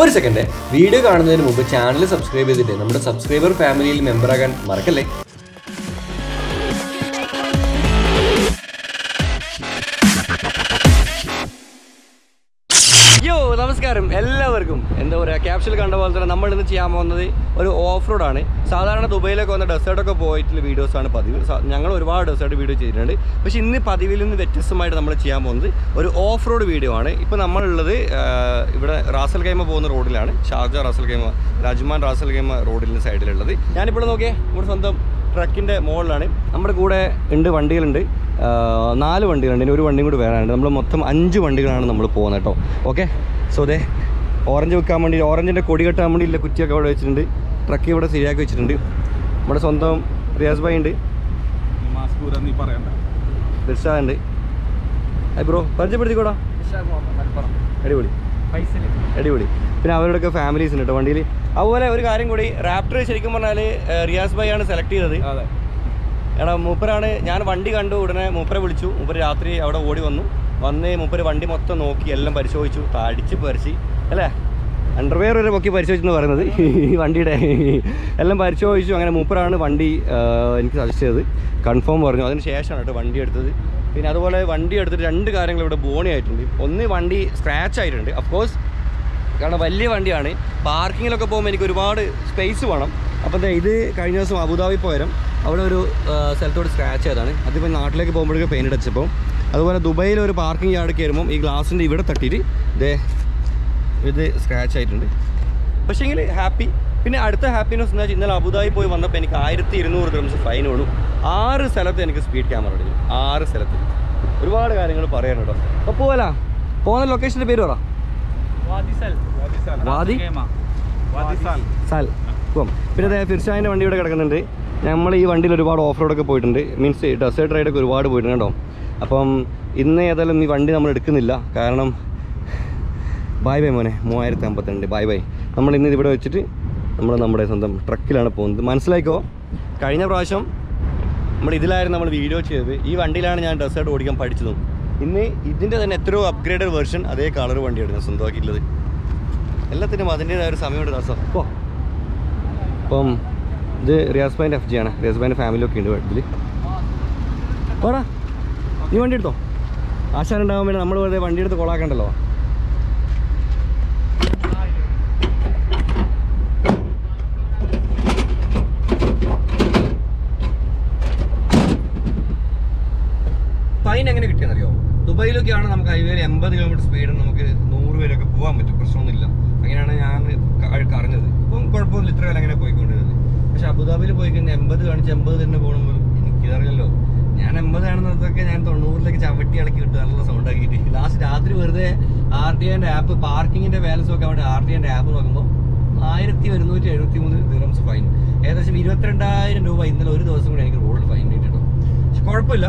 ഒരു second, video കാണുന്നതിന് മുമ്പ് ചാനൽ സബ്സ്ക്രൈബ് ചെയ്തിട്ട് നമ്മുടെ സബ്സ്ക്രൈബർ ഫാമിലിയിൽ മെമ്പറാകാൻ മറക്കല്ലേ. നമസ്കാരം എല്ലാവർക്കും. എന്താ പറയുക, ക്യാപ്ഷനിൽ കണ്ട പോലെ തന്നെ നമ്മൾ ഇന്ന് ചെയ്യാൻ പോകുന്നത് ഒരു ഓഫ് റോഡാണ്. സാധാരണ ദുബൈയിലൊക്കെ വന്ന ഡെസേർട്ടൊക്കെ പോയിട്ടുള്ള വീഡിയോസാണ് പതിവ്. ഞങ്ങൾ ഒരുപാട് ഡെസേർട്ട് വീഡിയോ ചെയ്തിട്ടുണ്ട്. പക്ഷേ ഇന്ന് പതിവിൽ നിന്ന് വ്യത്യസ്തമായിട്ട് നമ്മൾ ചെയ്യാൻ പോകുന്നത് ഒരു ഓഫ് റോഡ് വീഡിയോ ആണ്. ഇപ്പോൾ നമ്മളുള്ളത് ഇവിടെ റാസൽ ഖൈമ പോകുന്ന റോഡിലാണ്. Sharjah Ras Al Khaimah, Ajman Ras Al Khaimah റോഡിൻ്റെ സൈഡിലുള്ളത്. ഞാനിപ്പോൾ നോക്കിയേ, നമ്മുടെ സ്വന്തം ട്രക്കിൻ്റെ മുകളിലാണ്. നമ്മുടെ കൂടെ ഉണ്ട്, വണ്ടികളുണ്ട്, 4 വണ്ടികളുണ്ട്. ഇനി ഒരു വണ്ടിയും കൂടി വരാനുണ്ട്. നമ്മൾ മൊത്തം 5 വണ്ടികളാണ് നമ്മൾ പോകുന്നത് കേട്ടോ. ഓക്കെ, സോ ദേ ഓറഞ്ച് വെക്കാൻ വേണ്ടി, ഓറഞ്ചിൻ്റെ കൊടി കെട്ടാൻ വേണ്ടിയില്ല കുറ്റിയൊക്കെ അവിടെ വെച്ചിട്ടുണ്ട്. ട്രക്ക് ഇവിടെ ശരിയാക്കി വെച്ചിട്ടുണ്ട്. നമ്മുടെ സ്വന്തം റിയാസ് ഭായി ഉണ്ട്, ഉണ്ട്. ബ്രോ പരിചയപ്പെടുത്തിക്കോടാ. അടിപൊളി അടിപൊളി. പിന്നെ അവരുടെയൊക്കെ ഫാമിലീസ് ഉണ്ട് കേട്ടോ വണ്ടിയിൽ. അതുപോലെ ഒരു കാര്യം കൂടി, റാപ്റ്റർ ശരിക്കും പറഞ്ഞാൽ റിയാസ് ഭായി ആണ് സെലക്ട് ചെയ്തത്. എടാ മൂപ്പരാണ്. ഞാൻ വണ്ടി കണ്ടു ഉടനെ മൂപ്പരെ വിളിച്ചു. മൂപ്പര് രാത്രി അവിടെ ഓടി വന്ന് മൂപ്പര് വണ്ടി മൊത്തം നോക്കി, എല്ലാം പരിശോധിച്ചു, തടിച്ച് പരിശി അല്ലേ, അണ്ടർവെയർ വരെ പൊക്കി പരിശോധിച്ചെന്ന് പറയുന്നത് ഈ വണ്ടിയുടെ എല്ലാം പരിശോധിച്ചു. അങ്ങനെ മൂപ്പരാണ് വണ്ടി എനിക്ക് സജസ്റ്റ് ചെയ്തത്, കൺഫേം പറഞ്ഞു. അതിന് ശേഷമാണ് കേട്ടോ വണ്ടി എടുത്തത്. പിന്നെ അതുപോലെ വണ്ടി എടുത്തിട്ട് 2 കാര്യങ്ങൾ ഇവിടെ ബോണി ആയിട്ടുണ്ട്. ഒന്ന്, വണ്ടി സ്ക്രാച്ച് ആയിട്ടുണ്ട്. അഫ്കോഴ്സ് കാരണം വലിയ വണ്ടിയാണ്. പാർക്കിങ്ങിലൊക്കെ പോകുമ്പോൾ എനിക്ക് ഒരുപാട് സ്പേസ് വേണം. അപ്പോൾ ഇത് കഴിഞ്ഞ ദിവസം അബുദാബി പോയാലും അവിടെ ഒരു സ്ഥലത്തോട് സ്ക്രാച്ച് ചെയ്തതാണ്. അതിപ്പോൾ നാട്ടിലേക്ക് പോകുമ്പോഴേക്കും പെയിൻ്റ് അടിച്ചപ്പോൾ. അതുപോലെ ദുബൈയിൽ ഒരു പാർക്കിംഗ് യാർഡ് കയറുമ്പം ഈ ഗ്ലാസിൻ്റെ ഇവിടെ തട്ടിയിട്ട് ഇത് സ്ക്രാച്ച് ആയിട്ടുണ്ട്. പക്ഷേങ്കിൽ ഹാപ്പി. പിന്നെ അടുത്ത ഹാപ്പിനെസ് എന്ന് വെച്ചാൽ ഇന്നലെ അബുദാബി പോയി വന്നപ്പോൾ എനിക്ക് 1200 ദിർഹംസ് ഫൈൻ വേണു. 6 സ്ഥലത്ത് എനിക്ക് സ്പീഡ് ക്യാമറ എടുക്കും. 6 സ്ഥലത്ത് ഒരുപാട് കാര്യങ്ങൾ പറയാനുണ്ടോ. അപ്പോൾ പോകലാ, പോകുന്ന ലൊക്കേഷൻ്റെ പേര് പറ. പോകാം. പിന്നെ ഫിർഷാൻ്റെ വണ്ടി ഇവിടെ കിടക്കുന്നുണ്ട്. നമ്മൾ ഈ വണ്ടിയിൽ ഒരുപാട് ഓഫ് റോഡൊക്കെ പോയിട്ടുണ്ട്, മീൻസ് ഡെസേർട്ട് റൈഡൊക്കെ ഒരുപാട് പോയിട്ടുണ്ട് കേട്ടോ. അപ്പം ഇന്ന് ഏതായാലും ഈ വണ്ടി നമ്മൾ എടുക്കുന്നില്ല, കാരണം ബൈ മോനെ 3052 ബൈ. നമ്മൾ ഇന്ന് ഇവിടെ വെച്ചിട്ട് നമ്മുടെ സ്വന്തം ട്രക്കിലാണ് പോകുന്നത്. മനസ്സിലാക്കോ, കഴിഞ്ഞ പ്രാവശ്യം ഇതിലായിരുന്നു നമ്മൾ വീഡിയോ ചെയ്തത്. ഈ വണ്ടിയിലാണ് ഞാൻ ഡെസേർട്ട് ഓടിക്കാൻ പഠിച്ചതും. ഇന്ന് ഇതിൻ്റെ തന്നെ എത്രയോ അപ്ഗ്രേഡഡ് വെർഷൻ അതേ കളർ വണ്ടിയാണ് ഞാൻ സ്വന്തമാക്കിയിട്ടുള്ളത്. എല്ലാത്തിനും അതിൻ്റേതായ ഒരു സമയമുണ്ട് ദിവസം. അപ്പം ഇത് റിയാസ് ഭായിൻ്റെ FG ആണ്. റിയാസ് ഭായിൻ്റെ ഫാമിലിയൊക്കെ ഉണ്ട് ഇതിൽ. പോടാ, നീ വണ്ടി എടുത്തോ. ആശാനുണ്ടാകാൻ വേണ്ടി നമ്മൾ വെറുതെ വണ്ടി എടുത്ത് കൊളാക്കണ്ടല്ലോ. ഫൈൻ എങ്ങനെ കിട്ടിയെന്നറിയോ, ദുബൈയിലൊക്കെയാണ് നമുക്ക് ഹൈവേയിൽ 80 കിലോമീറ്റർ സ്പീഡ് നമുക്ക് 100 വരെയൊക്കെ പോകാൻ പറ്റും, പ്രശ്നമൊന്നുമില്ല. അങ്ങനെയാണ് ഞാൻ അറിഞ്ഞത്. ഇപ്പം കുഴപ്പമൊന്നുമില്ല, ഇത്ര കാലം അങ്ങനെ പോയിക്കൊണ്ടിരുന്നത്. പക്ഷെ അബുദാബിയിൽ പോയി കഴിഞ്ഞാൽ 80 കാണിച്ച് 80 തന്നെ പോകണമെങ്കിൽ എനിക്കറിയാലോ. ഞാൻ 80 ആണെന്നതൊക്കെ ഞാൻ 90-ലേക്ക് ചവിട്ടി ഇളക്കി കിട്ടും, നല്ല സൗണ്ട് ആക്കിയിട്ട്. ലാസ്റ്റ് രാത്രി വെറുതെ RTIൻ്റെ ആപ്പ്, പാർക്കിങ്ങിൻ്റെ ബാലൻസ് നോക്കാൻ വേണ്ടി RTIൻ്റെ ആപ്പ് നോക്കുമ്പോൾ 1173 ദിർഹംസ് ഫൈൻ. ഏകദേശം 22,000 രൂപ ഇന്നലെ ഒരു ദിവസം കൂടി എനിക്ക് റോഡിൽ ഫൈൻ കിട്ടിട്ടോ. പക്ഷെ കുഴപ്പമില്ല,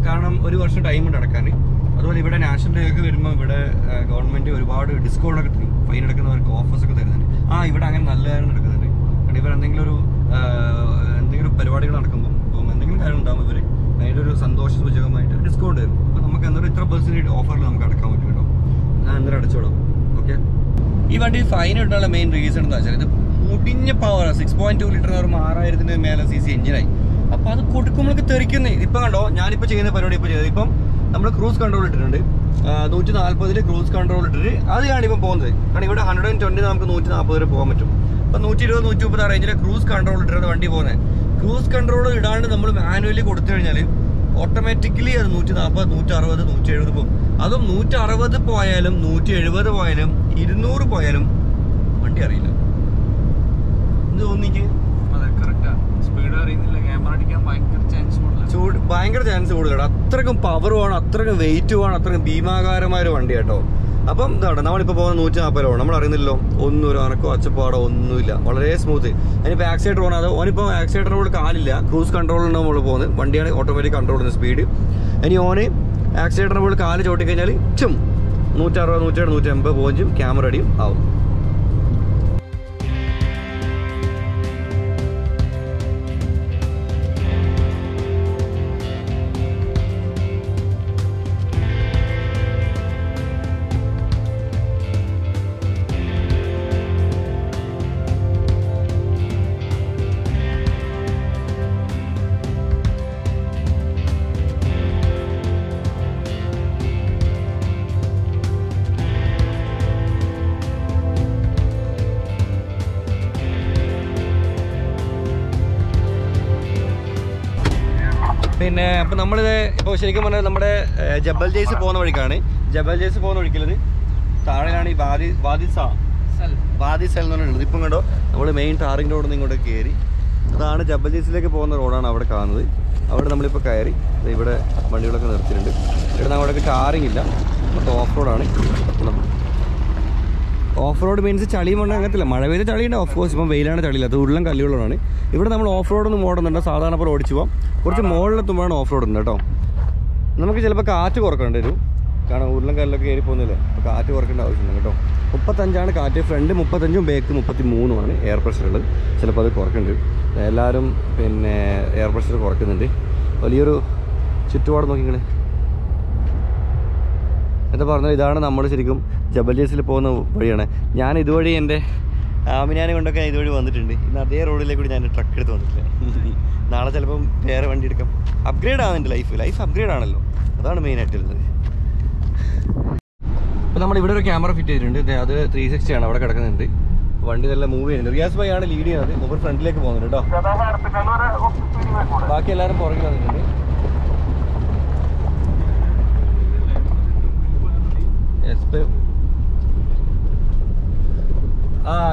കാരണം 1 വർഷം ടൈമുണ്ട് അടക്കാൻ. അതുപോലെ ഇവിടെ നാഷണൽ ഡേ ഒക്കെ വരുമ്പോൾ ഇവിടെ ഗവൺമെൻറ് ഒരുപാട് ഡിസ്കൗണ്ടൊക്കെ തരും, ഫൈൻ എടുക്കുന്നവർക്ക് ഓഫേഴ്സൊക്കെ തരുന്നുണ്ട്. ഇവിടെ അങ്ങനെ നല്ല കാര്യം എടുക്കുന്നുണ്ട്. കാരണം ഇവർ എന്തെങ്കിലും പരിപാടികൾ നടക്കുമ്പോൾ എന്തെങ്കിലും കാര്യം ഉണ്ടാകുമ്പോൾ ഇവർ അതിൻ്റെ ഒരു സന്തോഷ സൂചകമായിട്ട് ഡിസ്കൗണ്ട് തരും. അപ്പോൾ നമുക്ക് എന്തായാലും ഇത്ര % ഓഫറിൽ നമുക്ക് അടക്കാൻ പറ്റും കേട്ടോ. ഞാൻ എന്തായാലും അടച്ചോളാം. ഓക്കെ, ഈ വണ്ടി ഫൈൻ ഇട്ടാനുള്ള മെയിൻ റീസൺ എന്താ വെച്ചാൽ ഇത് മുടിഞ്ഞ പവർ 6.2 ലിറ്റർ എന്ന് പറയുമ്പോൾ 6000 മേലെ CC എഞ്ചിനായി. അപ്പോൾ അത് കൊടുക്കുമ്പോഴൊക്കെ തെറിക്കുന്നത്. ഇപ്പം കണ്ടോ, ഞാനിപ്പോൾ ചെയ്യുന്ന പരിപാടി ഇപ്പോൾ ചെയ്തത്, ഇപ്പം നമ്മൾ ക്രൂസ് കൺട്രോൾ ഇട്ടിട്ടുണ്ട്. 140 ക്രൂസ് കൺട്രോൾ ഇട്ടിട്ട് അതാണ് ഇപ്പം പോകുന്നത്. കാരണം ഇവിടെ 120 നമുക്ക് 140 വരെ പോകാൻ പറ്റും. അപ്പം 120, 130 ആ റേഞ്ചിലെ ക്രൂസ് കൺട്രോൾ ഇട്ടിട്ട് വണ്ടി പോകുന്നത്. ക്രൂസ് കൺട്രോൾ ഇടാണ്ട് നമ്മൾ മാനുവലി കൊടുത്തു കഴിഞ്ഞാൽ ഓട്ടോമാറ്റിക്കലി അത് 140, 160, 170 പോകും. അതും 160 പോയാലും 170 പോയാലും 200 പോയാലും വണ്ടി അറിയില്ല. എന്ത് തോന്നിക്ക്? ഭയങ്കര ചാൻസ് കൂടുതലാണ്. അത്രയ്ക്കും പവർ വേണം, അത്രയ്ക്കും വെയിറ്റ് വേണം, അത്രയ്ക്കും ഭീമാകാരമായ ഒരു വണ്ടി കേട്ടോ. അപ്പം എന്താണ് നമ്മളിപ്പോൾ പോകുന്ന 140 നമ്മൾ അറിയുന്നില്ലല്ലോ, ഒന്നും ഒരു അനക്കോ അച്ചപ്പാടോ ഒന്നുമില്ല, വളരെ സ്മൂത്ത്. അതിനിപ്പോൾ ആക്സിലേറ്റർ പോകണം, അത് ഓനിപ്പോൾ ആക്സിലേറ്ററിനോട് കാലില്ല, ക്രൂസ് കൺട്രോളിലാണ് നമ്മൾ പോകുന്നത്. വണ്ടിയാണ് ഓട്ടോമാറ്റിക് കൺട്രോൾ ചെയ്യുന്ന സ്പീഡ്. ഇനി ഓന് ആക്സിലേറ്ററിനോട് കാല് ചോട്ടിക്കഴിഞ്ഞാൽ 160, 170, 180 പോഞ്ചും ക്യാമറ അടിയും ആവും. പിന്നെ അപ്പം നമ്മളിത് ഇപ്പോൾ ശരിക്കും പറഞ്ഞാൽ നമ്മുടെ ജബൽ ജയ്സ് പോകുന്ന വഴിക്കാണ്. ജബൽ ജയ്സ് പോകുന്ന വഴിക്കലത് താഴെയാണ് ഈ വാദി സെൽ എന്ന് പറഞ്ഞിട്ടുള്ളത്. ഇപ്പം കണ്ടോ നമ്മൾ മെയിൻ ടാറിംഗ് റോഡിൽ നിന്ന് ഇങ്ങോട്ട് കയറി, അതാണ് ജബൽ ജയ്സിലേക്ക് പോകുന്ന റോഡാണ് അവിടെ കാണുന്നത്. അവിടെ നമ്മളിപ്പോൾ കയറി ഇവിടെ വണ്ടികളൊക്കെ നിർത്തിയിട്ടുണ്ട്. ഇവിടെ അങ്ങോട്ടേക്ക് ടാറിംഗ് ഇല്ല, മൊത്തം ഓഫ് റോഡാണ്. ഓഫ് റോഡ് മീൻസ് ചളി മണ്ണ് അങ്ങനത്തില്ല, മഴ പെയ്ത ചളിയുണ്ട്. ഓഫ് കോഴ്സ് ഇപ്പം വെയിലാണ് ചളിയില്ല, അത് ഉരുളം കല്ലുകളാണ്. ഇവിടെ നമ്മൾ ഓഫ് റോഡൊന്നും ഓടുന്നുണ്ട്, സാധാരണ പോലെ ഓടിച്ചു പോകാം. കുറച്ച് മുകളിലെത്തുമ്പോഴാണ് ഓഫ് റോഡ് ഉണ്ട് കേട്ടോ. നമുക്ക് ചിലപ്പോൾ കാറ്റ് കുറക്കേണ്ടി വരും, കാരണം ഉരുളം കല്ലൊക്കെ കയറി പോകുന്നില്ലേ, അപ്പോൾ കാറ്റ് കുറക്കേണ്ട ആവശ്യമുണ്ട് കേട്ടോ. 35 കാറ്റ്, ഫ്രണ്ട് 35 ബാക്ക് 33 എയർ പ്രഷറുള്ളത്. ചിലപ്പോൾ അത് കുറക്കേണ്ടി വരും. എല്ലാവരും പിന്നെ എയർ പ്രഷർ കുറയ്ക്കുന്നുണ്ട്. വലിയൊരു ചുറ്റുപാട് നോക്കിങ്ങൾ എന്താ പറഞ്ഞാൽ, ഇതാണ് നമ്മൾ ശരിക്കും ജബൽ ജയ്സിൽ പോകുന്ന വഴിയാണ്. ഞാൻ ഇതുവഴി എൻ്റെ ആമിനാനെ കൊണ്ടൊക്കെ ഇതുവഴി വന്നിട്ടുണ്ട്. ഇന്ന് അതേ റോഡിലേക്ക് കൂടി ഞാൻ ട്രക്ക് എടുത്ത് വന്നിട്ടില്ല. നാളെ ചിലപ്പം വേറെ വണ്ടി എടുക്കാം. അപ്ഗ്രേഡ് ആണ് എൻ്റെ ലൈഫ് അപ്ഗ്രേഡ് ആണല്ലോ, അതാണ് മെയിനായിട്ടുള്ളത്. ഇപ്പോൾ നമ്മളിവിടെ ഒരു ക്യാമറ ഫിറ്റ് ചെയ്തിട്ടുണ്ട്. അത് 360 ആണ് അവിടെ കിടക്കുന്നുണ്ട്. വണ്ടി നല്ല മൂവ് ചെയ്യുന്നുണ്ട്. റിയാസ് ഭായി ആണ് ലീഡ് ചെയ്യുന്നത്. മൂപ്പർ ഫ്രണ്ടിലേക്ക് പോകുന്നുണ്ട് കേട്ടോ. ബാക്കി എല്ലാവരും പുറകിൽ വന്നിട്ടുണ്ട്.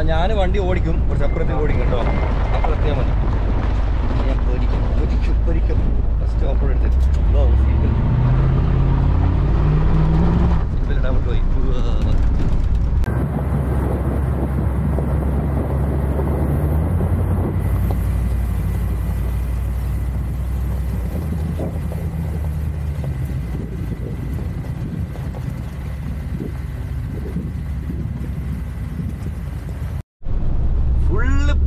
ഞാൻ വണ്ടി ഓടിക്കും, കുറച്ച് അപ്പുറത്തേക്ക് ഓടിക്കും കേട്ടോ. അപ്പുറത്തേക്ക് മതി, ഞാൻ പൊരിക്കും. ഫസ്റ്റ് ഓഫ് റോഡ് എടുത്ത് പോയി.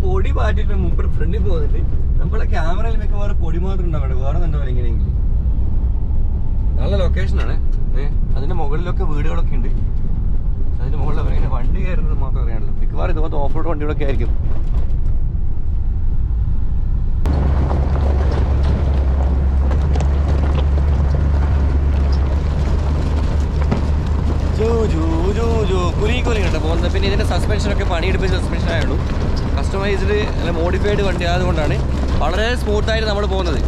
പൊടി പാറ്റിട്ട് മുമ്പ് ഫ്രണ്ടിൽ പോകുന്നുണ്ട്. നമ്മളെ ക്യാമറയിൽ മിക്കവാറ് പൊടി മാത്രം ഉണ്ടാവും, വേറെ എന്താ ഇങ്ങനെയെങ്കിലും. നല്ല ലൊക്കേഷനാണ്. അതിന്റെ മുകളിലൊക്കെ വീടുകളൊക്കെ ഉണ്ട്. അതിന്റെ മുകളിൽ അവരിങ്ങനെ വണ്ടി കയറുന്നത് മാത്രം അറിയാനുള്ളൂ. മിക്കവാറും ഇതുപോലത്തെ ഓഫ് റോഡ് വണ്ടികളൊക്കെ ആയിരിക്കും. കുലിക്കോലി കേട്ടോ പോകുന്നത്. പിന്നെ ഇതിൻ്റെ സസ്പെൻഷനൊക്കെ പണിയെടുപ്പിച്ച സസ്പെൻഷൻ ആയുള്ളൂ. കസ്റ്റമൈസ്ഡ് അല്ല മോഡിഫൈഡ് വണ്ടി ആയതുകൊണ്ടാണ് വളരെ സ്മൂത്തായിട്ട് നമ്മൾ പോകുന്നത്.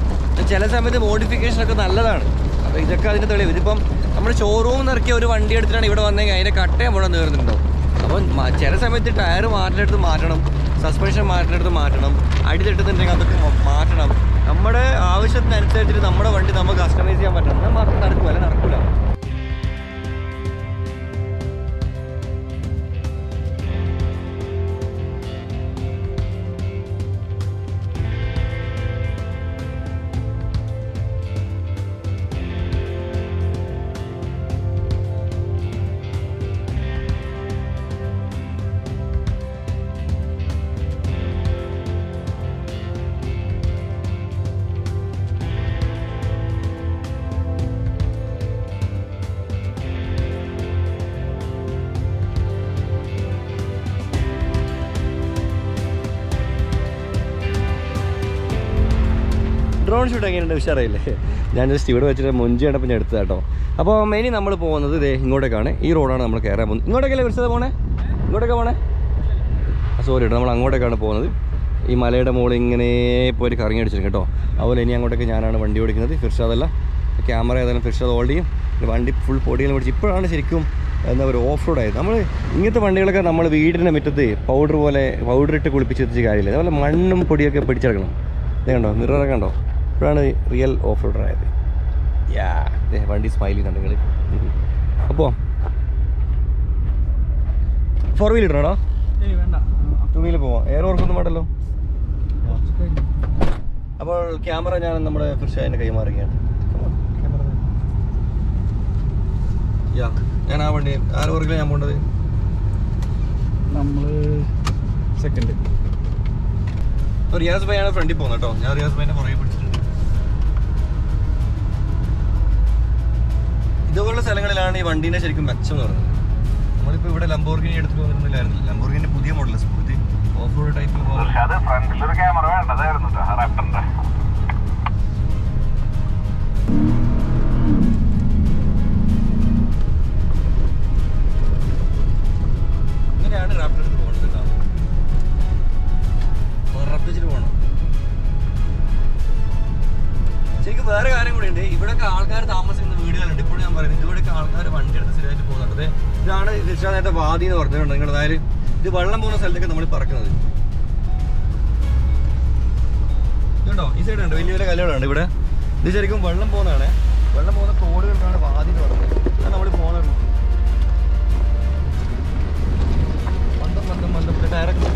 ചില സമയത്ത് മോഡിഫിക്കേഷനൊക്കെ നല്ലതാണ്. അപ്പോൾ ഇതൊക്കെ അതിൻ്റെ തെളിവ്. ഇതിപ്പം നമ്മൾ ഷോറൂമിൽ നിന്ന് ഇറക്കിയ ഒരു വണ്ടി എടുത്തിട്ടാണ് ഇവിടെ വന്നെങ്കിൽ അതിൻ്റെ കട്ടയും മുഴുവൻ തീർന്നിട്ടുണ്ടാവും. അപ്പം ചില സമയത്ത് ടയർ മാറ്റിലെടുത്ത് മാറ്റണം, സസ്പെൻഷൻ മാറ്റിലെടുത്ത് മാറ്റണം, അടി തെട്ടുന്നുണ്ടെങ്കിൽ അതൊക്കെ മാറ്റണം. നമ്മുടെ ആവശ്യത്തിനനുസരിച്ചിട്ട് നമ്മുടെ വണ്ടി നമുക്ക് കസ്റ്റമൈസ് ചെയ്യാൻ പറ്റണം. എന്നാൽ മാത്രം നടക്കും, അല്ല നടക്കില്ല. ഡ്രോൺ ഷൂട്ട് എങ്ങനെയുണ്ട്, ഉഷാറായില്ലേ? ഞാൻ ജസ്റ്റ് ഇവിടെ വെച്ചിട്ട് മുഞ്ചി കണ്ടപ്പോൾ ഞാൻ എടുത്തത് കേട്ടോ. അപ്പോൾ മെയിൻ നമ്മൾ പോകുന്നത് ഇതേ ഇങ്ങോട്ടേക്കാണ്. ഈ റോഡാണ് നമ്മൾ കയറാൻ പോകുന്നത്. ഇങ്ങോട്ടേക്കല്ലേ വിളിച്ചത് പോണേ? ഇങ്ങോട്ടേക്കാ പോണേ? സോറി കേട്ടോ, നമ്മൾ അങ്ങോട്ടേക്കാണ് പോകുന്നത്. ഈ മലയുടെ മുകളിൽ ഇങ്ങനെ പോയിട്ട് കറങ്ങി അടിച്ചിരിക്കും കേട്ടോ. അതുപോലെ ഇനി അങ്ങോട്ടേക്ക് ഞാനാണ് വണ്ടി ഓടിക്കുന്നത്. ഫിർഷാദല്ല, ക്യാമറ ഏതായാലും ഫിർഷാദ് ഹോൾഡ് ചെയ്യും. വണ്ടി ഫുൾ പൊടികൾ പിടിച്ച് ഇപ്പോഴാണ് ശരിക്കും എന്താ പറയുക ഓഫ് റോഡ് ആയത്. നമ്മൾ ഇങ്ങനത്തെ വണ്ടികളൊക്കെ നമ്മൾ വീടിൻ്റെ മുറ്റത്ത് പൗഡർ ഇട്ട് കുളിപ്പിച്ചെത്തിച്ച് കാര്യമില്ല. അതുപോലെ മണ്ണും പൊടിയൊക്കെ പിടിച്ചെടുക്കണം. ഇത് കണ്ടോ, മിററൊക്കെ കണ്ടോ? ഇപ്പോഴാണ് റിയൽ ഓഫ് റോഡർ ആയത്. വണ്ടി സ്മൈൽ ചെയ്യുന്നുണ്ട് നിങ്ങൾ. അപ്പോൾ 4 വീൽ ഇടണോടാ? 2 വീല് പോവാം. എയർ വർക്കൊന്നും വേണ്ടല്ലോ. അപ്പോൾ ക്യാമറ ഞാൻ നമ്മുടെ ഫിർഷാദിന് കൈമാറുകയാണ്. ഞാൻ ആ വണ്ടി ആറ് വർക്കിലാണ് ഞാൻ പോകേണ്ടത്. നമ്മൾ സെക്കൻഡ്. അപ്പോൾ റിയാസ് ഭായിയാണ് ഫ്രണ്ടിൽ പോകുന്നത് കേട്ടോ. ഞാൻ റിയാസ് ഭായിനെ പുറകെ പിടിച്ചിട്ടുണ്ട്. ഇതുപോലുള്ള സ്ഥലങ്ങളിലാണ് ഈ വണ്ടീനെ ശരിക്കും മെച്ചം എന്ന് പറയുന്നത്. നമ്മളിപ്പോൾ ഇവിടെ ലംബോർഗിനി എടുത്തിട്ട് വന്നിട്ടുണ്ടായിരുന്നില്ല. ലംബോർഗിൻ്റെ പുതിയ model smooth off road type. ഇങ്ങനെയാണ് റാപ്റ്റർ എടുത്ത് പോകുന്നത് കേട്ടോ. ഉറപ്പിച്ചിട്ട് പോകണം. ശരിക്കും വേറെ ആൾക്കാർ വണ്ടി എടുത്ത് സ്ഥിരമായിട്ട് പോകുന്നുണ്ട്. ഇതാണ് നേരത്തെ വാദി എന്ന് പറഞ്ഞിട്ടുണ്ട്. നിങ്ങൾ അതായത് ഇത് വെള്ളം പോകുന്ന സ്ഥലത്തേക്ക് നമ്മൾ പറക്കുന്നത്. ഇതുണ്ടോ ഈ സൈഡ് ഉണ്ട്, വലിയ വലിയ കല്ലുകളുണ്ട് ഇവിടെ. ഇത് ശരിക്കും വെള്ളം പോകുന്നതാണ്. വെള്ളം പോകുന്ന തോടുകൾക്കാണ് വാദി എന്ന് പറയുന്നത്. അതാണ് നമ്മൾ പോകുന്നത്. മന്ദം ടയറൊക്കെ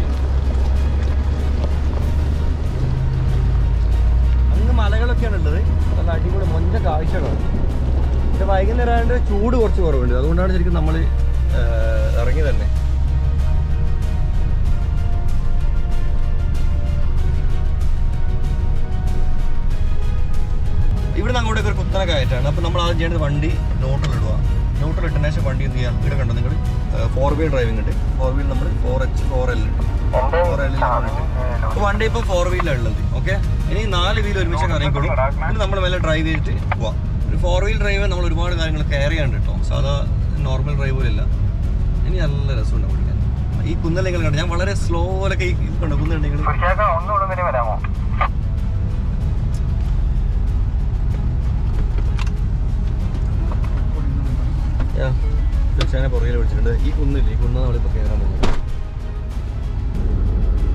അങ്ങ് മലകളൊക്കെയാണ് ഉള്ളത്. നല്ല അടിപൊളി മൊഞ്ച കാഴ്ചകളാണ്. പക്ഷെ വൈകുന്നേരം ആയതുകൊണ്ട് ചൂട് കുറച്ച് കുറവുണ്ട്. അതുകൊണ്ടാണ് ശരിക്കും നമ്മൾ ഇറങ്ങി തന്നെ. ഇവിടെ നിന്ന് അങ്ങോട്ടേക്ക് ഒരു കുത്തനെ കയറ്റാണ്. അപ്പോൾ നമ്മൾ ആദ്യം ചെയ്യേണ്ടത് വണ്ടി ന്യൂട്രലിടുക. ന്യൂട്രൽ ഇട്ടതിന് ശേഷം വണ്ടി എന്ത് ചെയ്യുക, ഇവിടെ കണ്ടോ നിങ്ങൾ 4-wheel ഡ്രൈവിംഗ് ഉണ്ട്. 4-wheel നമ്മൾ 4H 4L അപ്പോൾ വണ്ടി ഇപ്പോൾ 4-wheeലാണ് ഉള്ളത്. ഓക്കെ, ഇനി 4 വീൽ ഒരുമിച്ച് കറങ്ങിക്കോളും. പിന്നെ നമ്മൾ മെല്ലെ ഡ്രൈവ് ചെയ്തിട്ട് പോവാം. ഒരു 4-wheel ഡ്രൈവ് നമ്മൾ ഒരുപാട് കാര്യങ്ങൾ കെയർ ചെയ്യാണ്ട് കേട്ടോ. സാധാ നോർമൽ ഡ്രൈവ് പോലെയല്ല. ഇനി നല്ല രസമുണ്ട് ഓടിക്കാൻ. ഈ കുന്നൽ നിങ്ങൾ കണ്ടു, ഞാൻ വളരെ സ്ലോയിലൊക്കെ ഈ കണ്ടോ കുന്നുണ്ടെങ്കിൽ തീർച്ചയായും പുറകിൽ വിളിച്ചിട്ടുണ്ട്. ഈ കുന്നില്ല, ഈ കുന്ന നമ്മളിപ്പോൾ കയറാൻ പോകുന്നത്.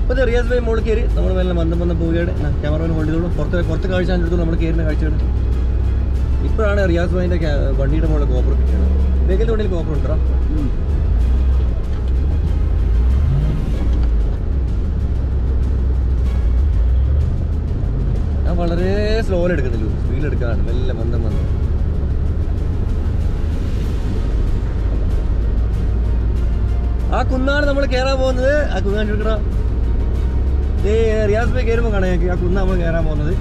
അപ്പോൾ റിയാസ് ഭായി മുകളിൽ കയറി നമ്മൾ മെല്ലെ മന്ദം പോവുകയാണ്. ക്യാമറമാൻ ഹോൾഡ് ചെയ്തോളൂ. പുറത്ത് കാഴ്ച എടുത്തോളൂ. നമ്മൾ കയറുന്ന കാഴ്ചയാണ്. ഇപ്പോഴാണ് റിയാസ് ഭായിൻ്റെ വണ്ടിയുടെ മുകളിൽ കോപ്പർ കിട്ടുന്നത്. വേഗത്തിൽ വണ്ടിയിൽ കോപ്പർ ഉണ്ടോ? ഞാൻ വളരെ സ്ലോയിൽ എടുക്കുന്നില്ല, സ്പീഡിൽ എടുക്കാനാണ്. മെല്ലെ മന്ദം. ആ കുന്നാണ് നമ്മൾ കയറാൻ പോകുന്നത്. ആ കുന്നാൻ എടുക്കണ റിയാസ് ഭായി കയറുമ്പോൾ കാണാം. ആ കുന്ന നമ്മൾ കയറാൻ പോകുന്നത്.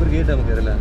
ഒരു ഗേറ്റ് നമുക്ക് കയറില്ല.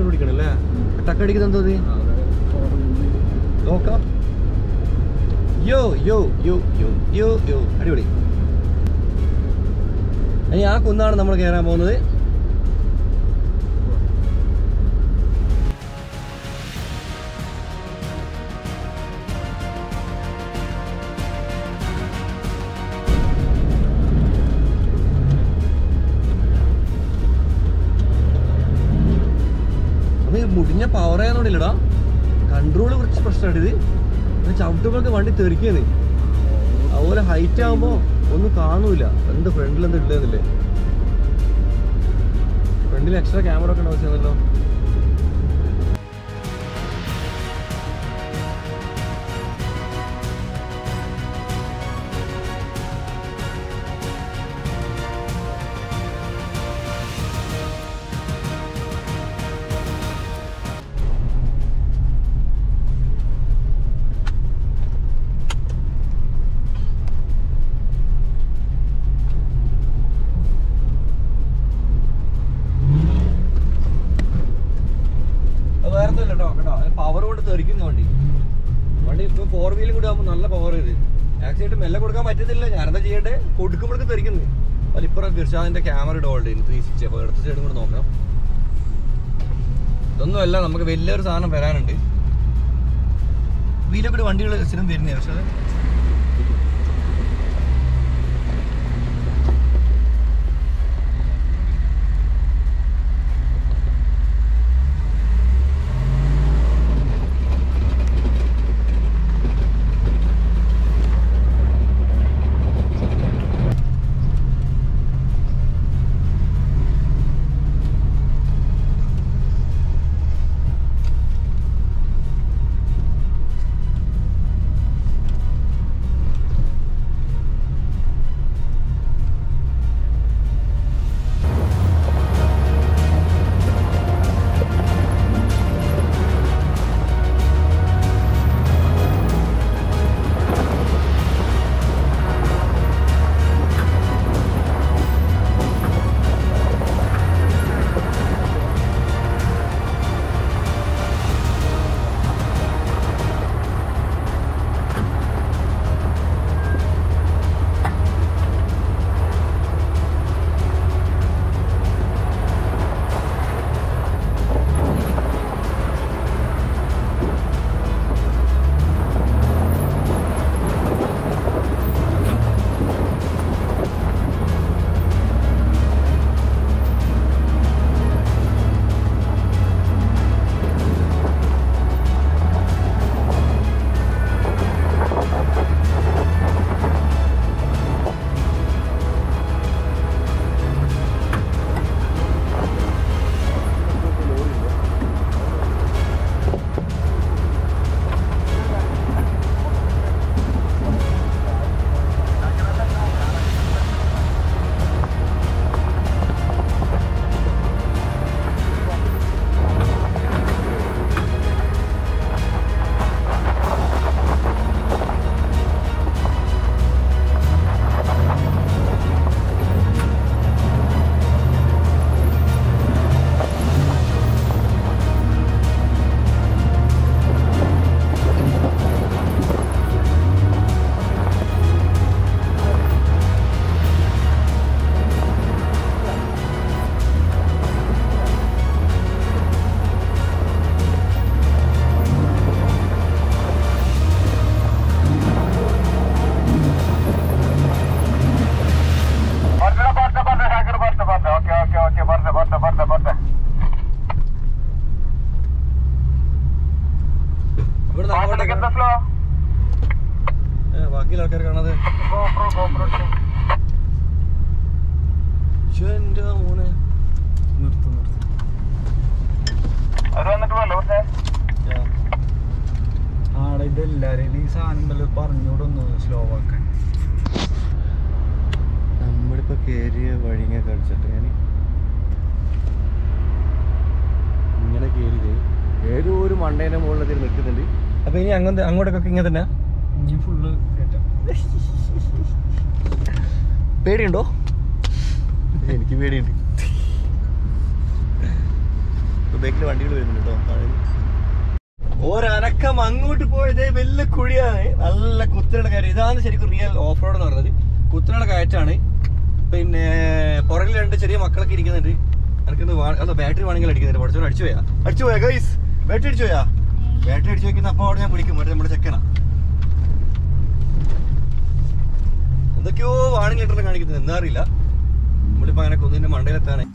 ഓടിക്കണല്ലേ ടക്കടിക്കുന്നത് നോക്കാം. അടിപൊളി. ഇനി ആ കുന്നാണ് നമ്മൾ കയറാൻ പോകുന്നത്. മുടിഞ്ഞ പവർ ചെയ്യാന്നുണ്ടില്ലടാ, കൺട്രോള് കുറച്ച് പ്രശ്നമാണ്. ഇത് ചവിട്ടുമ്പോഴൊക്കെ വണ്ടി തെറിക്കുന്നത്. അതുപോലെ ഹൈറ്റ് ആകുമ്പോൾ ഒന്നും കാണൂല. എന്ത് ഫ്രണ്ടിൽ എന്താ ഇല്ലെന്നില്ലേ? ഫ്രണ്ടിൽ എക്സ്ട്രാ ക്യാമറ ഒക്കെ ഉണ്ടാവുമല്ലോ. പവർ കൊണ്ട് തെറിക്കുന്ന വണ്ടി ഇപ്പൊ 4-wheel കൂടെ ആകുമ്പോൾ നല്ല പവർ. ഇത് ആക്സിഡന്റ് മെല്ലെ കൊടുക്കാൻ പറ്റുന്നില്ല. ഞാനെന്താ ചെയ്യട്ടെ, കൊടുക്കുമ്പോഴേക്ക് തെറിക്കുന്നത്. അല്ല ഇപ്പുറം ഗിർഷാദിന്റെ ക്യാമറ ഇടോൾഡ് 360. അപ്പോൾ അടുത്ത സൈഡും കൂടെ നോക്കണം. ഇതൊന്നുമല്ല, നമുക്ക് വലിയൊരു സാധനം വരാനുണ്ട്. വീലൊക്കെ വണ്ടികൾ സ്ഥിരം വരുന്നേ. പക്ഷേ ബാക്കിയുള്ള ആൾക്കാർ കാണാതെ എന്റെ മോനെ നിർത്തും ആടെ ഇതെല്ലാരും ഈ സാധനം പറഞ്ഞോടൊന്ന് സ്ലോ ആക്കാൻ. നമ്മളിപ്പോ കേറിയ വഴിങ്ങ കളിച്ചിട്ട് ഞാൻ ഇങ്ങനെ കേറിയത് ഏതോ ഒരു മണ്ടേന്റെ മുകളിൽ നിൽക്കുന്നുണ്ട്. അപ്പൊ ഇനി അങ്ങോട്ടൊക്കെ ഇങ്ങനെ തന്നെ ഇനി ഫുള്ള് കയറ്റാം. പേടിയുണ്ടോ? എനിക്ക് പേടിയുണ്ട്. ബേക്കിൽ വണ്ടികൾ വരുന്നുണ്ട് കേട്ടോ. ഒരനക്കം അങ്ങോട്ട് പോയത് വലിയ കുഴിയാണ്, നല്ല കുത്തനയുടെ കയറ്റം. ഇതാണ് ശരിക്കും റിയൽ ഓഫ് റോഡ് എന്ന് പറയുന്നത്. കുത്തനയുടെ കയറ്റാണ്. പിന്നെ പുറകിൽ 2 ചെറിയ മക്കളൊക്കെ ഇരിക്കുന്നുണ്ട്. എനിക്കൊന്ന് അല്ല ബാറ്ററി വേണമെങ്കിൽ അടിക്കുന്നുണ്ട്. പഠിച്ചോ അടിച്ചു പോയാ ഗൈസ്, ബാറ്ററി അടിച്ചു പോയാ? ബാറ്ററി അടിച്ചു വെക്കുന്ന അപ്പോൾ അവിടെ ഞാൻ വിളിക്കും. മറ്റേ നമ്മുടെ ചെക്കനാ എന്തൊക്കെയോ വാണിംഗ് ലെറ്ററിൽ കാണിക്കുന്നത്, എന്താ അറിയില്ല. നമ്മളിപ്പോ അങ്ങനെ കുന്നിന്റെ മണ്ടയിലെത്താണ്.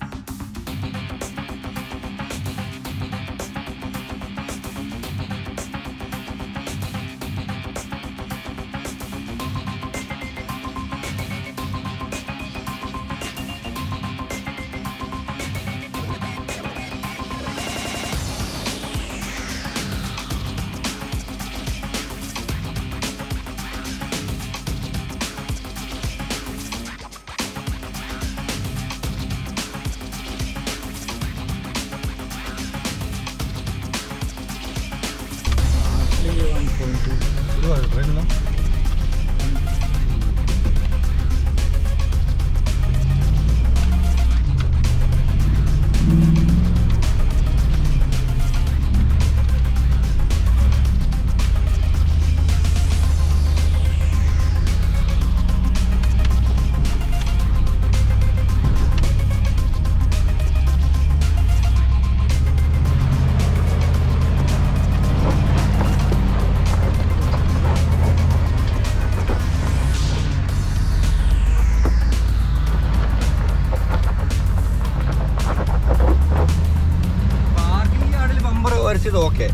ഓക്കെ,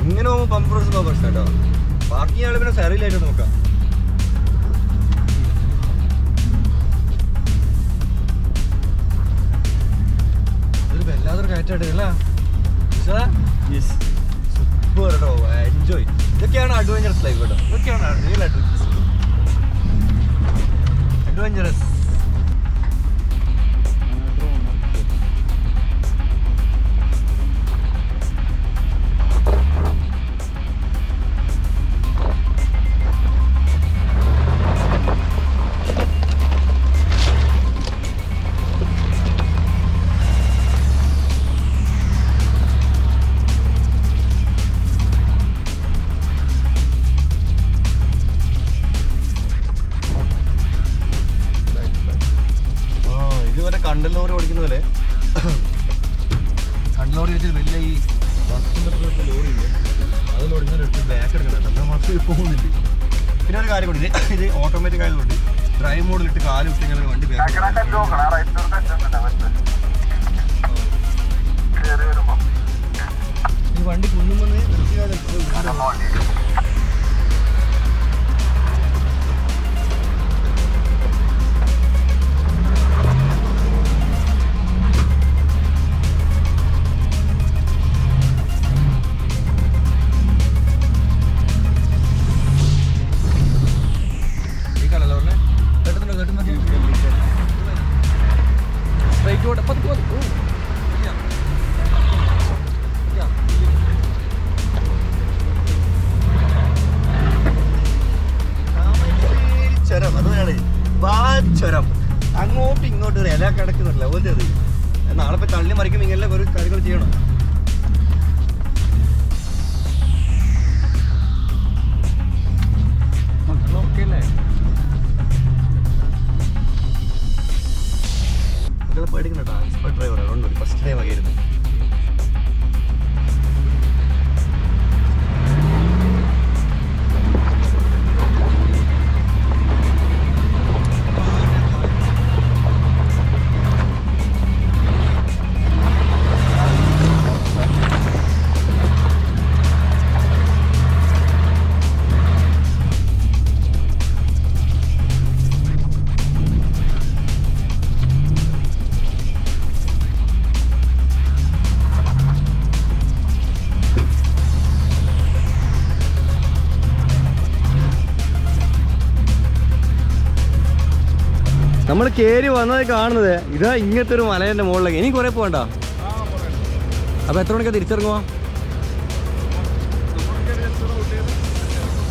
ഇങ്ങനെ പോകുമ്പോൾ പമ്പർ പ്രശ്നം കേട്ടോ. പാർക്കിംഗ് ആള് പിന്നെ സൈഡിലായിട്ട് നോക്കാം. ഇതൊരു വല്ലാത്തൊരു കയറ്റായിട്ട് അല്ല സൂപ്പർ കേട്ടോ, എൻജോയ്. ഇതൊക്കെയാണ് അഡ്വഞ്ചറസ് ലൈഫ് കേട്ടോ. ഇതൊക്കെയാണ് റിയൽ അഡ്വഞ്ചറസ്. കണ്ടലോറി ഓടിക്കുന്ന പോലെ കണ്ടലോറി വെച്ചാൽ വലിയ ഈ ബസ്സിൻ്റെ ലോറി ഇല്ലേ, അതിൽ ഓടിക്കുന്ന ബാക്ക് എടുക്കണം. നമ്മുടെ ബസ് പോകുന്നില്ല. പിന്നെ ഒരു കാര്യം കൂടി, ഇത് ഓട്ടോമാറ്റിക് ആയതുകൊണ്ട് ഡ്രൈവ് മോഡിലിട്ട് കാല് വിട്ടിങ്ങനെ വണ്ടി ഈ വണ്ടി കുന്നും വന്ന് നിർത്തിയാൽ നമ്മൾ കയറി വന്നത് കാണുന്നത് ഇതാ ഇങ്ങനത്തെ ഒരു മലേൻ്റെ മുകളിലേക്ക്. ഇനി കുറേ പോകണ്ട. അപ്പോൾ എത്ര മണിക്കാണ് തിരിച്ചിറങ്ങുക?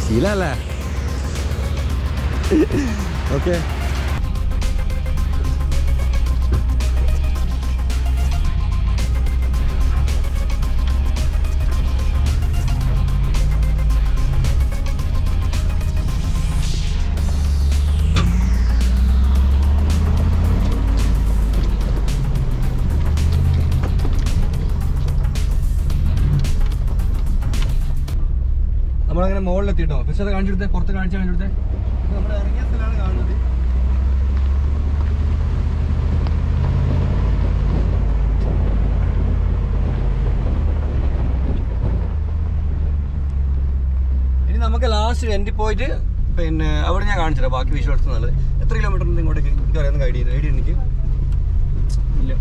ശീലല്ലേ? ഓക്കെ. നമ്മളങ്ങനെ മുകളിലെത്തിട്ടോ. പക്ഷെ അത് കാണിച്ചെടുത്തേ, പുറത്ത് കാണിച്ചെടുത്തേ. നമ്മൾ ഇറങ്ങിയ സ്ഥലമാണ് കാണുന്നത്. ഇനി നമുക്ക് ലാസ്റ്റ് എൻഡിൽ പോയിട്ട് പിന്നെ അവിടെ ഞാൻ കാണിച്ചില്ല ബാക്കി വിഷ്വൽസ് നല്ലത്. എത്ര കിലോമീറ്റർ ഉണ്ട് ഇങ്ങോട്ടേക്ക്? എനിക്ക് അറിയാവുന്ന ഐഡിയ എനിക്ക് ഇല്ല.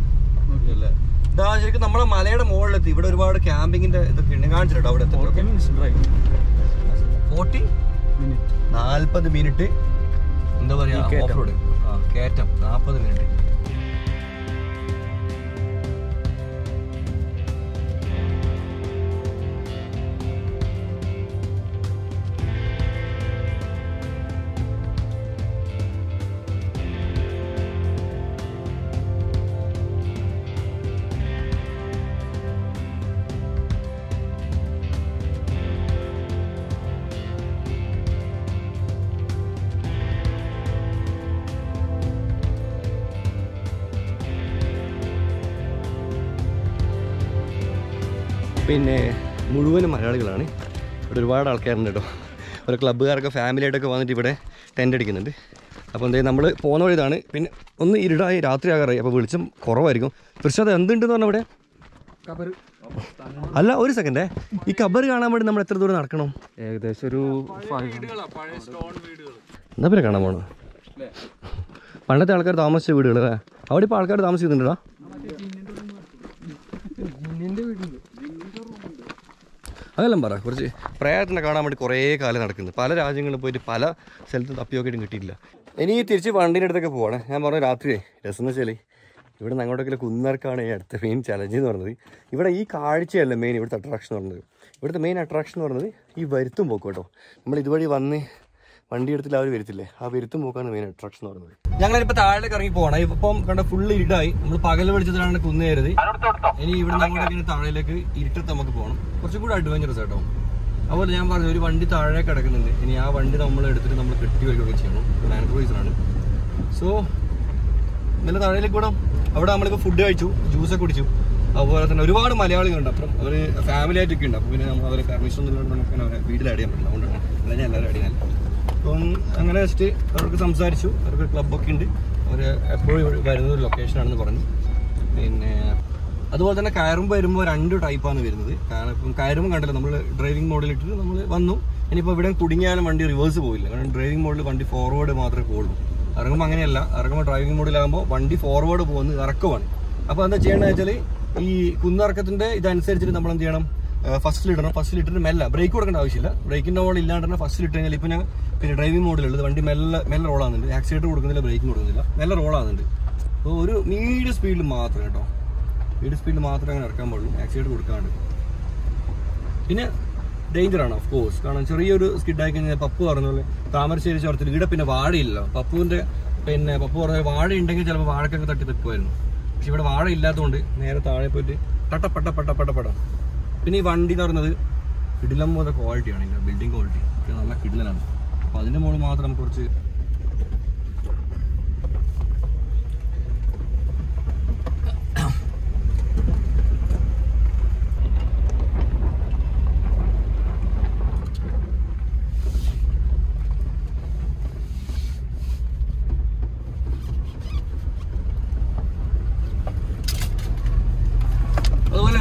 ഇതാ ശരിക്കും നമ്മളെ മലയുടെ മുകളിലെത്തി. ഇവിടെ ഒരുപാട് ക്യാമ്പിങ്ങിന്റെ ഇതൊക്കെ ഉണ്ട്. കാണിച്ചിട്ടോ അവിടെ 40 മിനിറ്റ് എന്താ പറയാ ഓഫ് റോഡ് കയറ്റം 40 മിനിറ്റ്. പിന്നെ മുഴുവനും മലയാളികളാണ്. ഇവിടെ ഒരുപാട് ആൾക്കാരുണ്ട് കേട്ടോ. ഒരു ക്ലബ്ബുകാരൊക്കെ ഫാമിലിയായിട്ടൊക്കെ വന്നിട്ട് ഇവിടെ ടെൻ്റ് അടിക്കുന്നുണ്ട്. അപ്പോൾ എന്തായാലും നമ്മൾ പോകുന്ന വഴി ഇതാണ്. പിന്നെ ഒന്ന് ഇരുടായി രാത്രിയാകാറായി. അപ്പോൾ വെളിച്ചം കുറവായിരിക്കും. പക്ഷേ അത് എന്തുണ്ടെന്ന് പറഞ്ഞാൽ ഇവിടെ അല്ല ഒരു സെക്കൻഡേ, ഈ കബർ കാണാൻ വേണ്ടി നമ്മൾ എത്ര ദൂരം നടക്കണം? ഏകദേശം ഒരു എന്താ പിന്നെ കാണാൻ പോകണം? പണ്ടത്തെ ആൾക്കാർ താമസിച്ച വീടുകൾ അല്ലേ? അവിടെ ഇപ്പോൾ ആൾക്കാർ താമസിക്കുന്നുണ്ടോ? അതെല്ലാം പറ. കുറച്ച് പ്രയാസത്തിനെ കാണാൻ വേണ്ടി കുറേ കാലം നടക്കുന്നത്. പല രാജ്യങ്ങളിൽ പോയിട്ട് പല സ്ഥലത്തും തപ്പിയൊക്കെയിട്ടും കിട്ടിയിട്ടില്ല. ഇനി തിരിച്ച് വണ്ടീൻ്റെ അടുത്തൊക്കെ പോവാണ്. ഞാൻ പറഞ്ഞ രാത്രിയേ രസം എന്ന് വെച്ചാൽ ഇവിടെ നിന്ന് അങ്ങോട്ടൊക്കെ കുന്നർക്കാണ് ഈ അടുത്ത മെയിൻ ചലഞ്ച് എന്ന് പറയുന്നത്. ഇവിടെ ഈ കാഴ്ചയല്ല മെയിൻ ഇവിടുത്തെ അട്രാക്ഷൻ എന്ന് പറയുന്നത്. ഇവിടുത്തെ മെയിൻ അട്രാക്ഷൻ എന്ന് പറയുന്നത് ഈ വരുത്തും പോക്കും കേട്ടോ. നമ്മൾ ഇതുവഴി വന്ന് വണ്ടി എടുത്തില്ല അവർ വരത്തില്ലേ, ആ വരുത്തും പോക്കാണ് മെയിൻ അട്രാക്ഷൻ എന്ന് പറയുന്നത്. ഞങ്ങളിപ്പോൾ താഴേക്ക് ഇറങ്ങി പോകണം. ഇപ്പം കണ്ട ഫുള്ള് ഇരുട്ടായി. നമ്മൾ പകൽ വെളിച്ചത്തിലാണ് കുന്നേരുത്. ഇനി ഇവിടെ അങ്ങോട്ടേക്ക് താഴേക്ക് ഇരുട്ടത്ത് നമുക്ക് പോകണം. കുറച്ചും കൂടി അഡ്വഞ്ചറസ് കേട്ടോ. അതുപോലെ ഞാൻ പറഞ്ഞു ഒരു വണ്ടി താഴെ കിടക്കുന്നുണ്ട്. ഇനി ആ വണ്ടി നമ്മൾ എടുത്തിട്ട് നമ്മൾ കെട്ടി വയ്ക്കുകയൊക്കെ ചെയ്യണം. ലാൻഡ് ക്രൂയിസറാണ്. സോ ഇന്നലെ താഴേക്ക് വിടാം. അവിടെ നമ്മളിപ്പോൾ ഫുഡ് കഴിച്ചു, ജ്യൂസൊക്കെ കുടിച്ചു. അതുപോലെ തന്നെ ഒരുപാട് മലയാളികളുണ്ട്. അപ്പം അവർ ഫാമിലി ആയിട്ടൊക്കെ ഉണ്ട്. അപ്പോൾ പിന്നെ നമ്മൾ അവരെ പെർമിഷൻ ഒന്നും നമുക്ക് അവരെ വീട്ടിൽ ആഡ് ചെയ്യാൻ പറ്റില്ല. അതുകൊണ്ടാണ് അല്ലെങ്കിൽ എല്ലാവരും ആഡ് ചെയ്യാൻ. അപ്പം അങ്ങനെ ജസ്റ്റ് അവർക്ക് സംസാരിച്ചു. അവർക്ക് ക്ലബ്ബൊക്കെ ഉണ്ട്. അവർ എപ്പോഴും വരുന്ന ഒരു ലൊക്കേഷനാണെന്ന് പറഞ്ഞു. പിന്നെ അതുപോലെ തന്നെ കയറുമ്പോൾ വരുമ്പോൾ 2 ടൈപ്പാണ് വരുന്നത്. കാരണം ഇപ്പം കയറുമ്പോൾ കണ്ടല്ലോ നമ്മൾ ഡ്രൈവിംഗ് മോഡിലിട്ടിട്ട് നമ്മൾ വന്നു. ഇനിയിപ്പോൾ ഇവിടെ കുടുങ്ങിയാലും വണ്ടി റിവേഴ്സ് പോയില്ല. കാരണം ഡ്രൈവിംഗ് മോഡിൽ വണ്ടി ഫോർവേഡ് മാത്രമേ പോകുള്ളൂ. ഇറങ്ങുമ്പോൾ അങ്ങനെയല്ല. ഇറങ്ങുമ്പോൾ ഡ്രൈവിംഗ് മോഡിലാകുമ്പോൾ വണ്ടി ഫോർവേഡ് പോകുന്നത് ഇറക്കമാണ്. അപ്പോൾ എന്താ ചെയ്യേണ്ടത് വെച്ചാൽ ഈ കുന്നിറക്കത്തിൻ്റെ ഇതനുസരിച്ചിട്ട് നമ്മൾ എന്ത് ചെയ്യണം, ഫസ്റ്റിലിടണം. ഫസ്റ്റിലിട്ടിട്ട് മെല്ലെ ബ്രേക്ക് കൊടുക്കേണ്ട ആവശ്യമില്ല. ബ്രേക്കിൻ്റെ മോഡ് ഇല്ലാണ്ട് തന്നെ ഫസ്റ്റിലിട്ട് കഴിഞ്ഞാൽ ഇപ്പോൾ ഞാൻ പിന്നെ ഡ്രൈവിംഗ് മോഡിലുള്ളത് വണ്ടി മെല്ലെ റോളാകുന്നുണ്ട്. ആക്സിലേറ്റർ കൊടുക്കുന്നില്ല, ബ്രേക്കും കൊടുക്കുന്നില്ല, മെല്ലെ റോളാകുന്നുണ്ട്. അപ്പോൾ ഒരു മീഡിയം സ്പീഡിൽ മാത്രം കേട്ടോ, മീഡിയം സ്പീഡിൽ മാത്രമേ അങ്ങനെ ഇറക്കാൻ പാടുള്ളൂ, ആക്സിലേറ്റർ കൊടുക്കാണ്ട്. പിന്നെ ഡേഞ്ചറാണ് ഓഫ് കോഴ്സ്. കാരണം ചെറിയൊരു സ്കിഡായി കഴിഞ്ഞാൽ പപ്പു പറഞ്ഞ പോലെ താമരശ്ശേരി ചുരത്തിൽ ഇവിടെ പിന്നെ വാഴയില്ല. പപ്പു പറഞ്ഞ വാഴ ഉണ്ടെങ്കിൽ ചിലപ്പോൾ വാഴക്കൊക്കെ തട്ടി തെക്കുമായിരുന്നു. പക്ഷെ ഇവിടെ വാഴ ഇല്ലാത്തതുകൊണ്ട് നേരെ താഴെ പോയിട്ട് പട്ട. പിന്നെ ഈ വണ്ടി എന്ന് പറയുന്നത് കിടിലം പോലെ ക്വാളിറ്റിയാണ്. ഇതിൻ്റെ ബിൽഡിംഗ് ക്വാളിറ്റി ഒക്കെ നല്ല കിടിലനാണ്. അപ്പോൾ അതിൻ്റെ മുകളിൽ മാത്രം നമുക്ക് കുറച്ച്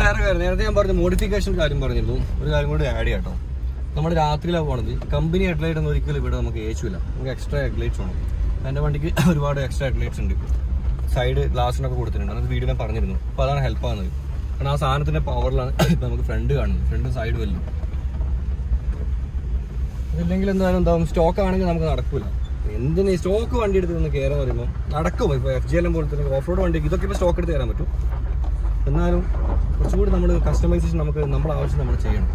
വേറെ കാര്യം നേരത്തെ ഞാൻ പറഞ്ഞ മോഡിഫിക്കേഷൻ കാര്യം പറഞ്ഞിരുന്നു. ഒരു കാര്യം കൂടി ആഡ് ചെയ്യാം കേട്ടോ. നമ്മൾ രാത്രിയിലാണ് പോകണത്. കമ്പനി ഹെഡ്ലൈറ്റ് ഒന്നും ഒരിക്കലും ഇവിടെ നമുക്ക് ഏച്ചില്ല. നമുക്ക് എക്സ്ട്രാ ഹെഡ്ലൈറ്റ്സ് വേണം. എൻ്റെ വണ്ടിക്ക് ഒരുപാട് എക്സ്ട്രാ ഹെഡ്ലൈറ്റ്സ് ഉണ്ട്. സൈഡ് ഗ്ലാസിനൊക്കെ കൊടുത്തിട്ടുണ്ട്. അത് വീഡിയോ ഞാൻ പറഞ്ഞിരുന്നു. അപ്പോൾ അതാണ് ഹെൽപ്പ് ആകുന്നത്. കാരണം ആ സാധനത്തിൻ്റെ പവറിലാണ് ഇപ്പം നമുക്ക് ഫ്രണ്ട് കാണുന്നത്. ഫ്രണ്ട് സൈഡ് വല്ലതും അതില്ലെങ്കിൽ എന്തായാലും സ്റ്റോക്ക് ആണെങ്കിൽ നമുക്ക് നടക്കില്ല. എന്തിനാ ഈ സ്റ്റോക്ക് വണ്ടി എടുത്ത് നിന്ന് കയറാൻ പറയുമ്പോൾ നടക്കും. ഇപ്പോൾ FJ പോലത്തെ ഓഫ് റോഡ് വണ്ടി ഇതൊക്കെ ഇപ്പോൾ സ്റ്റോക്ക് എടുത്ത് കയറാൻ പറ്റും. എന്നാലും കുറച്ചുകൂടി നമ്മൾ കസ്റ്റമൈസേഷൻ നമുക്ക് നമ്മുടെ ആവശ്യം നമ്മൾ ചെയ്യണം.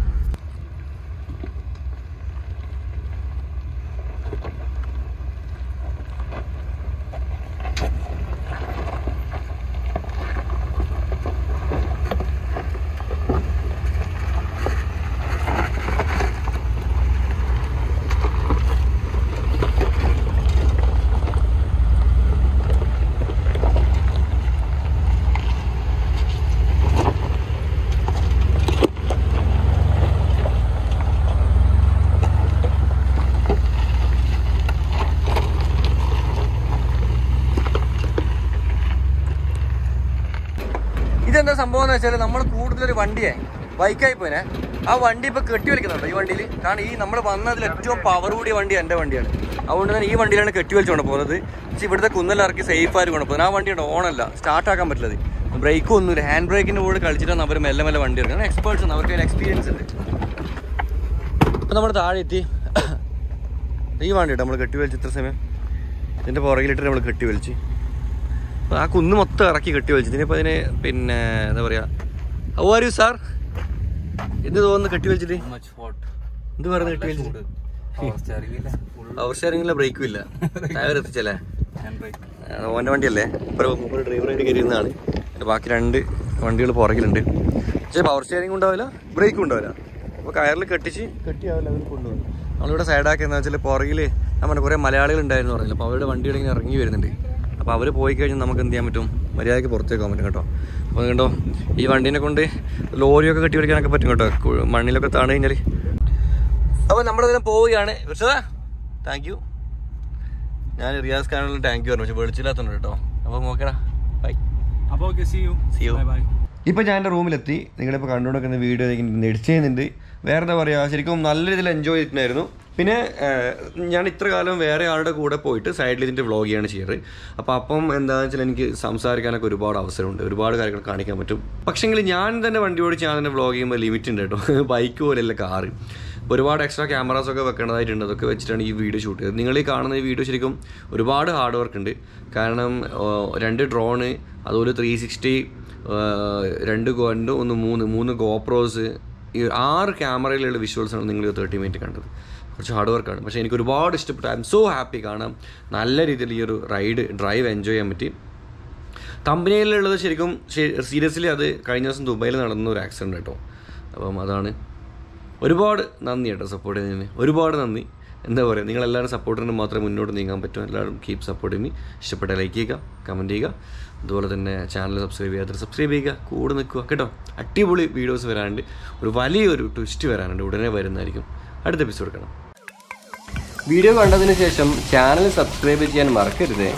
ഇതെന്താ സംഭവം എന്ന് വെച്ചാൽ നമ്മൾ കൂടുതലൊരു വണ്ടിയെ ബൈക്കായി പോയിനെ ആ വണ്ടി ഇപ്പോൾ കെട്ടി വലിക്കുന്നുണ്ട് ഈ വണ്ടിയിൽ. കാരണം ഈ നമ്മൾ വന്നതിൽ ഏറ്റവും പവർ കൂടിയ വണ്ടി എൻ്റെ വണ്ടിയാണ്. അതുകൊണ്ട് തന്നെ ഈ വണ്ടിയിലാണ് കെട്ടി വലിച്ചുകൊണ്ട് പോകുന്നത്. പക്ഷേ ഇവിടുത്തെ കുന്നെല്ലാം ഇറക്കി സേഫായിട്ട് കൊണ്ട് പോകുന്നത്. ആ വണ്ടിയുടെ ഓണല്ല, സ്റ്റാർട്ടാക്കാൻ പറ്റില്ലത്. ബ്രേക്കും ഒന്നുമില്ല. ഹാൻഡ് ബ്രേക്കിൻ്റെ കൂടെ കളിച്ചിട്ടാണ് അവർ മെല്ലെ മെല്ലെ വണ്ടി എടുക്കുന്നത്. എക്സ്പേർട്സ് ആണ്, അവർക്ക് എക്സ്പീരിയൻസ് ഉണ്ട്. അപ്പോൾ നമ്മൾ താഴെ എത്തി. ഈ വണ്ടി നമ്മൾ കെട്ടി വലിച്ച് ഇത്ര സമയം ഇതിൻ്റെ പുറകിലിട്ട് നമ്മൾ കെട്ടി വലിച്ച് ആ കുന്ന് മൊത്തം ഇറക്കി കെട്ടി വലിച്ചു. ഇതിനിപ്പോൾ അതിന് പിന്നെ എന്താ പറയുക, ഹൗ ആർ യു സാർ? എന്ത് തോന്നുന്നു കെട്ടി വലിച്ചിട്ട്? എന്ത് പറയുന്നത് കെട്ടി വലിച്ചിട്ട്? പവർ സ്റ്റിയറിംഗില്ല, ബ്രേക്കും ഇല്ല. ടയർ എത്തിച്ചല്ലേ? ഓൻ്റെ വണ്ടിയല്ലേ, ഇപ്പോൾ ഡ്രൈവറായിട്ട് കയറിയുന്നതാണ്. ബാക്കി 2 വണ്ടികൾ പുറകിലുണ്ട്. പക്ഷേ പവർ സ്റ്റിയറിംഗ് ഉണ്ടാവില്ല, ബ്രേക്കും ഉണ്ടാവില്ല. അപ്പോൾ കയറിൽ കെട്ടിയാവില്ല, അവർ കൊണ്ടുപോകും. നമ്മളിവിടെ സൈഡാക്കിയെന്ന് വെച്ചാൽ പുറകിൽ നമ്മുടെ കുറേ മലയാളികൾ ഉണ്ടായിരുന്നു പറഞ്ഞില്ല. അപ്പോൾ അവരുടെ വണ്ടികൾ ഇങ്ങനെ ഇറങ്ങി വരുന്നുണ്ട്. അപ്പോൾ അവർ പോയി കഴിഞ്ഞാൽ നമുക്ക് എന്ത് ചെയ്യാൻ പറ്റും, മര്യാദയ്ക്ക് പുറത്തേക്ക് പോകാൻ പറ്റും കേട്ടോ. അപ്പോൾ കണ്ടോ ഈ വണ്ടീനെ കൊണ്ട് ലോറിയൊക്കെ കെട്ടി വയ്ക്കാനൊക്കെ പറ്റും കേട്ടോ, മണ്ണിലൊക്കെ താണു കഴിഞ്ഞാൽ. അപ്പോൾ നമ്മളിതിനെ പോവുകയാണ്. പക്ഷേ താങ്ക് യു. ഞാൻ റിയാസ് ഖാനുള്ള താങ്ക് യു പറഞ്ഞു, പക്ഷെ വിളിച്ചില്ലാത്തതുണ്ട് കേട്ടോ. അപ്പോൾ നോക്കടാ, ബൈ. അപ്പോൾ ഓക്കെ, സീ യു. ബൈ. ഇപ്പോൾ ഞാൻ എൻ്റെ റൂമിലെത്തി. നിങ്ങളിപ്പോൾ കണ്ടുകൊണ്ടിരിക്കുന്ന വീഡിയോ എഡിറ്റ് ചെയ്യുന്നുണ്ട്. വേറെ എന്താ പറയുക, ശരിക്കും നല്ല രീതിയിൽ എൻജോയ് ചെയ്തിട്ടുണ്ടായിരുന്നു. പിന്നെ ഞാൻ ഇത്ര കാലം വേറെ ആളുടെ കൂടെ പോയിട്ട് സൈഡിൽ ഇതിൻ്റെ വ്ളോഗ് ചെയ്യാണ് ചെയ്യാറ്. അപ്പം എന്താണെന്ന് വെച്ചാൽ എനിക്ക് സംസാരിക്കാനൊക്കെ ഒരുപാട് അവസരമുണ്ട്, ഒരുപാട് കാര്യങ്ങൾ കാണിക്കാൻ പറ്റും. പക്ഷേങ്കിൽ ഞാൻ തന്നെ വണ്ടി ഓടിച്ച് ഞാൻ തന്നെ വ്ളോഗ് ചെയ്യുമ്പോൾ ലിമിറ്റ് ഉണ്ട് കേട്ടോ. ബൈക്ക് പോലെയല്ല കാറ്. ഇപ്പോൾ ഒരുപാട് എക്സ്ട്രാ ക്യാമറാസൊക്കെ വെക്കേണ്ടതായിട്ടുണ്ട്. അതൊക്കെ വെച്ചിട്ടാണ് ഈ വീഡിയോ ഷൂട്ട് ചെയ്തത്. നിങ്ങൾ ഈ കാണുന്ന ഈ വീഡിയോ ശരിക്കും ഒരുപാട് ഹാർഡ് വർക്ക് ഉണ്ട്. കാരണം 2 ഡ്രോണ്, അതുപോലെ 360, 3 ഗോപ്രോസ്, ഈ 6 ക്യാമറയിലുള്ള വിഷ്വൽസാണ് നിങ്ങൾ 30 മിനിറ്റ് കണ്ടത്. കുറച്ച് ഹാർഡ് വർക്കാണ്. പക്ഷേ എനിക്ക് ഒരുപാട് ഇഷ്ടപ്പെട്ടു. I M so happy. കാരണം നല്ല രീതിയിൽ ഈ ഒരു ഡ്രൈവ് എൻജോയ് ചെയ്യാൻ പറ്റി. തമ്പനയിലുള്ളത് ശരിക്കും സീരിയസ്ലി അത് കഴിഞ്ഞ ദിവസം ദുബായിൽ നടന്ന ഒരു ആക്സിഡൻറ്റ് കേട്ടോ. അപ്പം അതാണ്. ഒരുപാട് നന്ദി കേട്ടോ സപ്പോർട്ട് ചെയ്യുന്നതിന്, ഒരുപാട് നന്ദി. എന്താ പറയുക, നിങ്ങളെല്ലാവരും സപ്പോർട്ടിന് മാത്രമേ മുന്നോട്ട് നീങ്ങാൻ പറ്റൂ. എല്ലാവരും കീപ് സപ്പോർട്ട് ചെയ്യുക. ഇഷ്ടപ്പെട്ട ലൈക്ക് ചെയ്യുക, കമൻറ്റ് ചെയ്യുക. അതുപോലെ തന്നെ ചാനൽ സബ്സ്ക്രൈബ് ചെയ്യാത്ത സബ്സ്ക്രൈബ് ചെയ്യുക, കൂടെ നിൽക്കുക കേട്ടോ. അടിപൊളി വീഡിയോസ് വരാനുണ്ട്, ഒരു വലിയൊരു ട്വിസ്റ്റ് വരാനുണ്ട്, ഉടനെ വരുന്നതായിരിക്കും. അടുത്ത എപ്പിസോഡ് കാണാം. വീഡിയോ കണ്ടതിന് ശേഷം ചാനൽ സബ്സ്ക്രൈബ് ചെയ്യാൻ മറക്കരുത്.